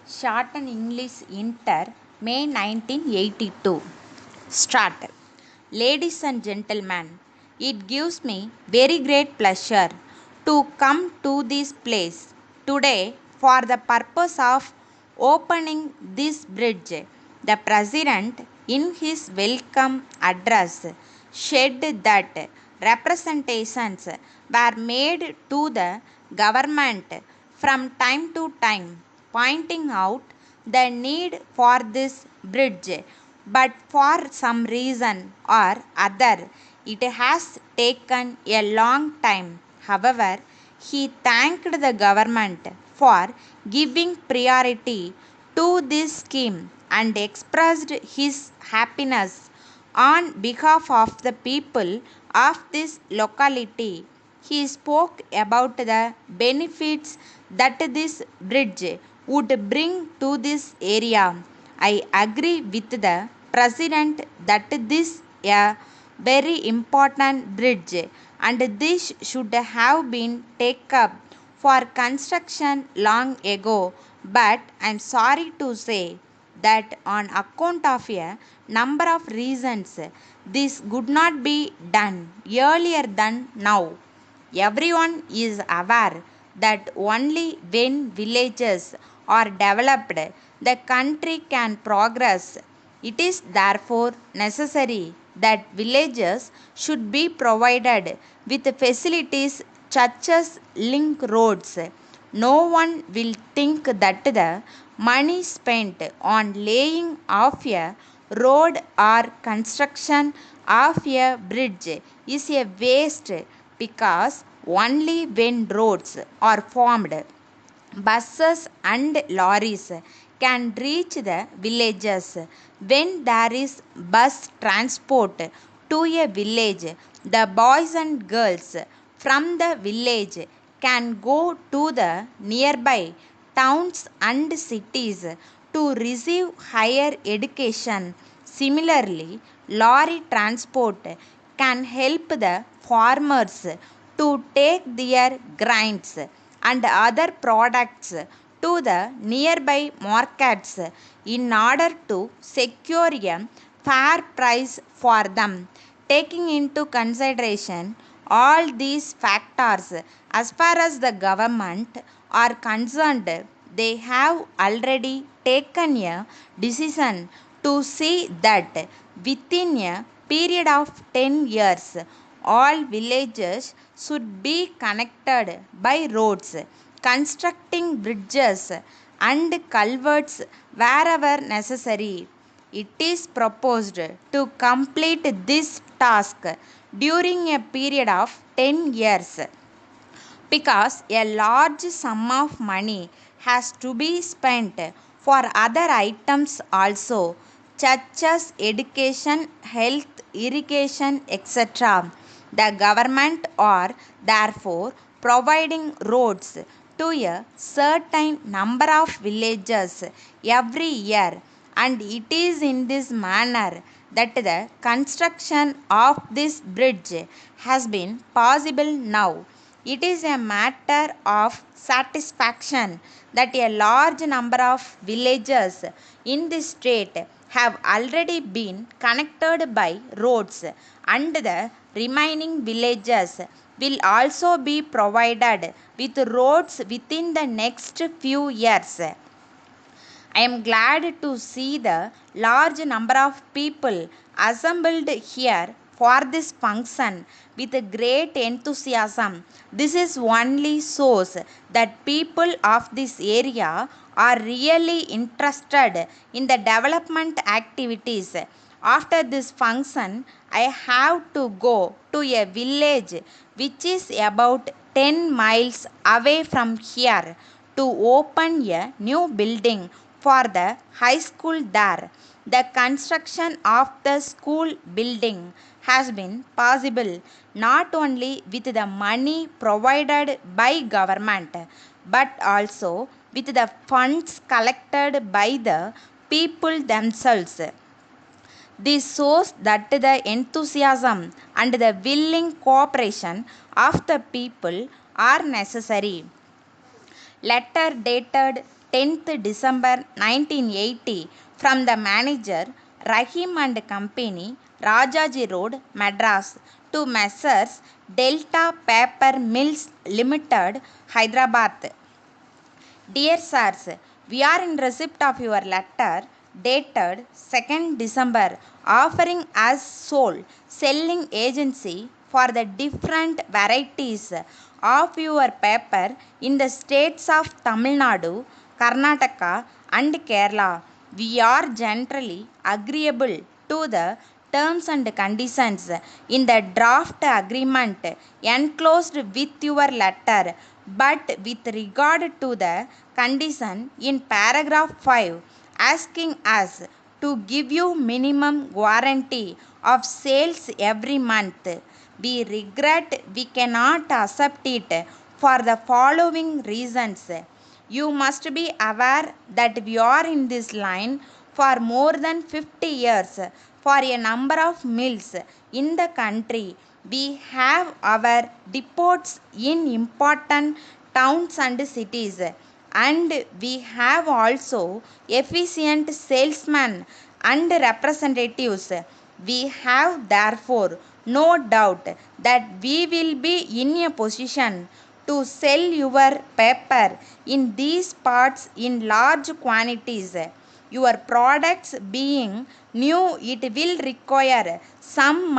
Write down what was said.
Shorten English Inter, May 1982. Start. Ladies and gentlemen, it gives me very great pleasure to come to this place today for the purpose of opening this bridge. The President, in his welcome address, said that representations were made to the government from time to time, pointing out the need for this bridge, but for some reason or other it has taken a long time. However, he thanked the government for giving priority to this scheme and expressed his happiness on behalf of the people of this locality. He spoke about the benefits that this bridge would bring to this area. I agree with the President that this is a very important bridge and this should have been taken up for construction long ago, but I am sorry to say that on account of a number of reasons this could not be done earlier than now. Everyone is aware that only when villages are developed the country can progress. It is therefore necessary that villages should be provided with facilities such as link roads. No one will think that the money spent on laying of a road or construction of a bridge is a waste, because only when roads are formed, buses and lorries can reach the villages. When there is bus transport to a village, the boys and girls from the village can go to the nearby towns and cities to receive higher education. Similarly, lorry transport can help the farmers to take their grains and other products to the nearby markets in order to secure a fair price for them. Taking into consideration all these factors, as far as the government are concerned, they have already taken a decision to see that within a period of 10 years all villages should be connected by roads, constructing bridges and culverts wherever necessary. It is proposed to complete this task during a period of 10 years, because a large sum of money has to be spent for other items also, such as education, health, irrigation, etc. The government are therefore providing roads to a certain number of villages every year, and it is in this manner that the construction of this bridge has been possible now. It is a matter of satisfaction that a large number of villages in this state have already been connected by roads, and the remaining villages will also be provided with roads within the next few years. I am glad to see the large number of people assembled here for this function with great enthusiasm. This is only shows that people of this area are really interested in the development activities. After this function, I have to go to a village which is about 10 miles away from here to open a new building for the high school there. The construction of the school building has been possible not only with the money provided by government, but also with the funds collected by the people themselves. This shows that the enthusiasm and the willing cooperation of the people are necessary. Letter dated 10th December 1980 from the manager Rahim and Company, Rajaji Road, Madras, to Messrs. Delta Paper Mills Limited, Hyderabad. Dear Sirs, we are in receipt of your letter dated 2nd December offering us sole selling agency for the different varieties of your paper in the states of Tamil Nadu, Karnataka and Kerala. We are generally agreeable to the terms and conditions in the draft agreement enclosed with your letter, but with regard to the condition in paragraph 5 asking us to give you minimum guarantee of sales every month, we regret we cannot accept it for the following reasons. You must be aware that we are in this line for more than 50 years for a number of mills in the country. We have our depots in important towns and cities, and we have also efficient salesmen and representatives. We have therefore no doubt that we will be in a position to sell your paper in these parts in large quantities. Your products being new, it will require some